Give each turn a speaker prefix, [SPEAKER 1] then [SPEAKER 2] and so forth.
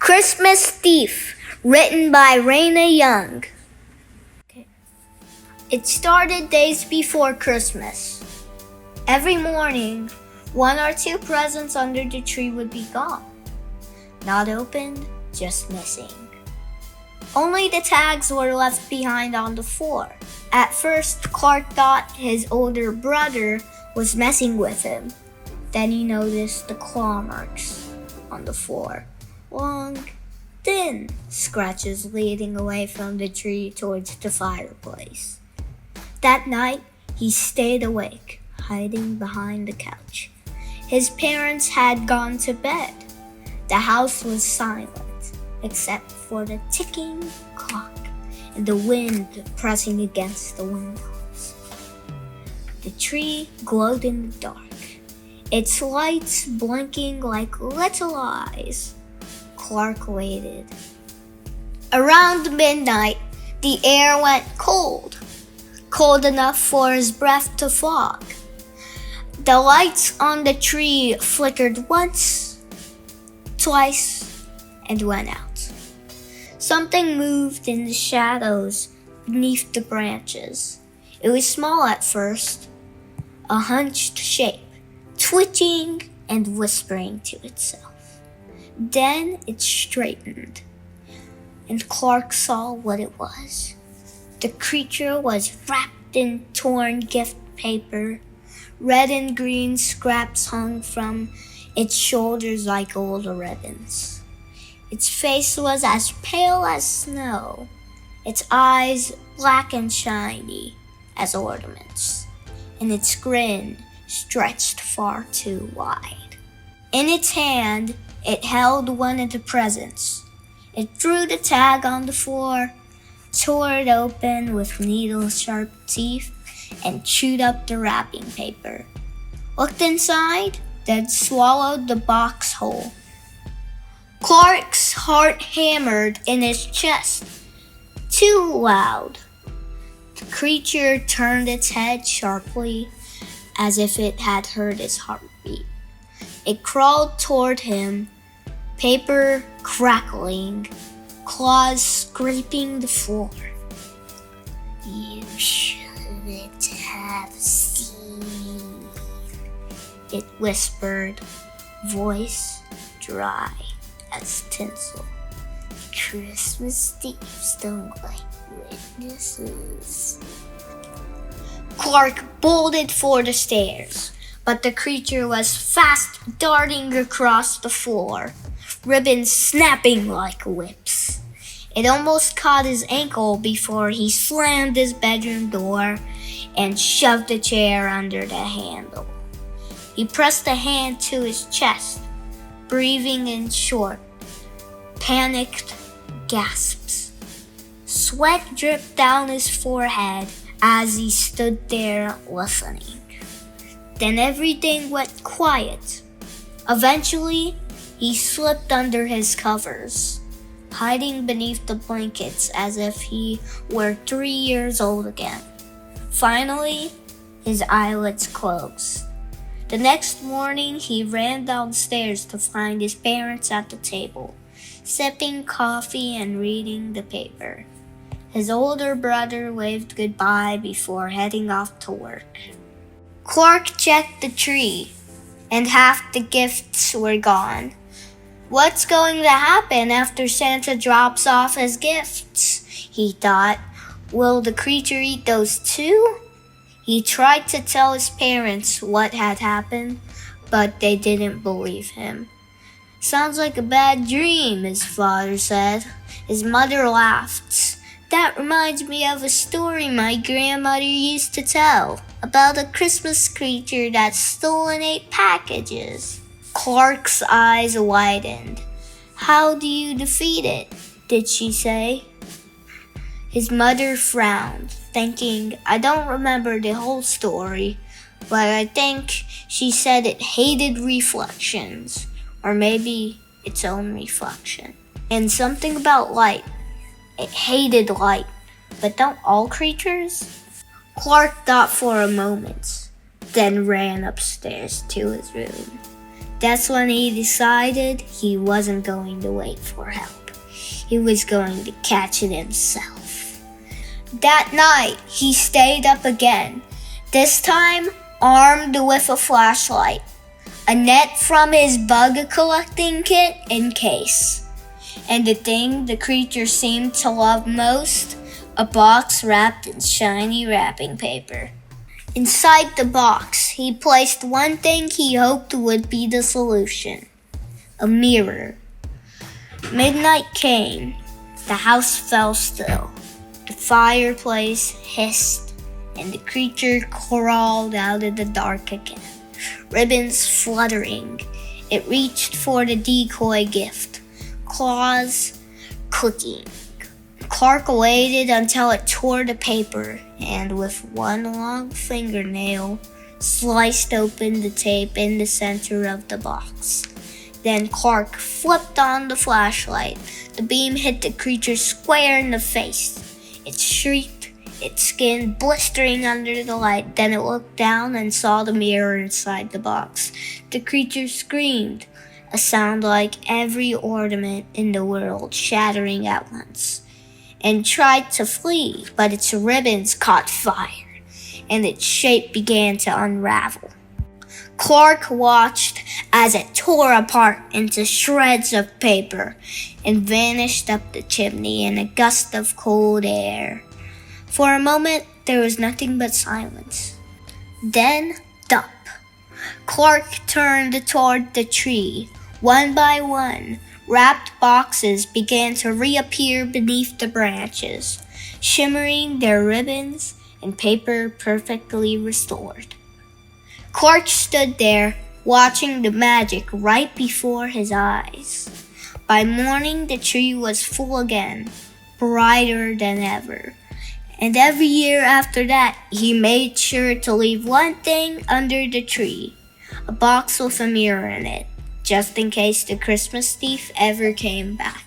[SPEAKER 1] Christmas Thief, written by Raina Young. It started days before Christmas. Every morning, one or two presents under the tree would be gone. Not opened, just missing. Only the tags were left behind on the floor. At first, Clark thought his older brother was messing with him. Then he noticed the claw marks on the floor. Long, thin scratches leading away from the tree towards the fireplace. That night, he stayed awake, hiding behind the couch. His parents had gone to bed. The house was silent, except for the ticking clock and the wind pressing against the windows. The tree glowed in the dark, its lights blinking like little eyes. Clark waited. Around midnight, the air went cold enough for his breath to fog. The lights on the tree flickered once, twice, and went out. Something moved in the shadows beneath the branches. It was small at first, a hunched shape, twitching and whispering to itself. Then it straightened, and Clark saw what it was. The creature was wrapped in torn gift paper. Red and green scraps hung from its shoulders like old ribbons. Its face was as pale as snow, its eyes black and shiny as ornaments, and its grin stretched far too wide. In its hand, it held one of the presents. It threw the tag on the floor, tore it open with needle-sharp teeth, and chewed up the wrapping paper. Looked inside, then swallowed the box whole. Clark's heart hammered in his chest, too loud. The creature turned its head sharply, as if it had heard his heartbeat. It crawled toward him, paper crackling, claws scraping the floor. "You shouldn't have seen," it whispered, voice dry as tinsel. "Christmas thieves don't like witnesses." Clark bolted for the stairs, but the creature was fast darting across the floor, ribbons snapping like whips. It almost caught his ankle before he slammed his bedroom door and shoved a chair under the handle. He pressed a hand to his chest, breathing in short, panicked gasps. Sweat dripped down his forehead as he stood there listening. Then everything went quiet. Eventually, he slipped under his covers, hiding beneath the blankets as if he were 3 years old again. Finally, his eyelids closed. The next morning, he ran downstairs to find his parents at the table, sipping coffee and reading the paper. His older brother waved goodbye before heading off to work. Clark checked the tree, and half the gifts were gone. What's going to happen after Santa drops off his gifts? He thought. Will the creature eat those too? He tried to tell his parents what had happened, but they didn't believe him. "Sounds like a bad dream," his father said. His mother laughed. "That reminds me of a story my grandmother used to tell about a Christmas creature that stole and ate packages." Clark's eyes widened. "How do you defeat it?" did she say. His mother frowned, thinking, "I don't remember the whole story, but I think she said it hated reflections, or maybe its own reflection. And something about light. It hated light, but don't all creatures?" Clark thought for a moment, then ran upstairs to his room. That's when he decided he wasn't going to wait for help. He was going to catch it himself. That night, he stayed up again, this time armed with a flashlight, a net from his bug collecting kit in case, and the thing the creature seemed to love most, a box wrapped in shiny wrapping paper. Inside the box, he placed one thing he hoped would be the solution: a mirror. Midnight came. The house fell still. The fireplace hissed, and the creature crawled out of the dark again, ribbons fluttering. It reached for the decoy gift, claws clicking. Clark waited until it tore the paper, and with one long fingernail, sliced open the tape in the center of the box. Then Clark flipped on the flashlight. The beam hit the creature square in the face. It shrieked, its skin blistering under the light. Then it looked down and saw the mirror inside the box. The creature screamed, a sound like every ornament in the world shattering at once, and tried to flee, but its ribbons caught fire, and its shape began to unravel. Clark watched as it tore apart into shreds of paper and vanished up the chimney in a gust of cold air. For a moment, there was nothing but silence. Then, thump! Clark turned toward the tree. One by one, wrapped boxes began to reappear beneath the branches, shimmering their ribbons and paper perfectly restored. Clark stood there, watching the magic right before his eyes. By morning, the tree was full again, brighter than ever. And every year after that, he made sure to leave one thing under the tree, a box with a mirror in it, just in case the Christmas thief ever came back.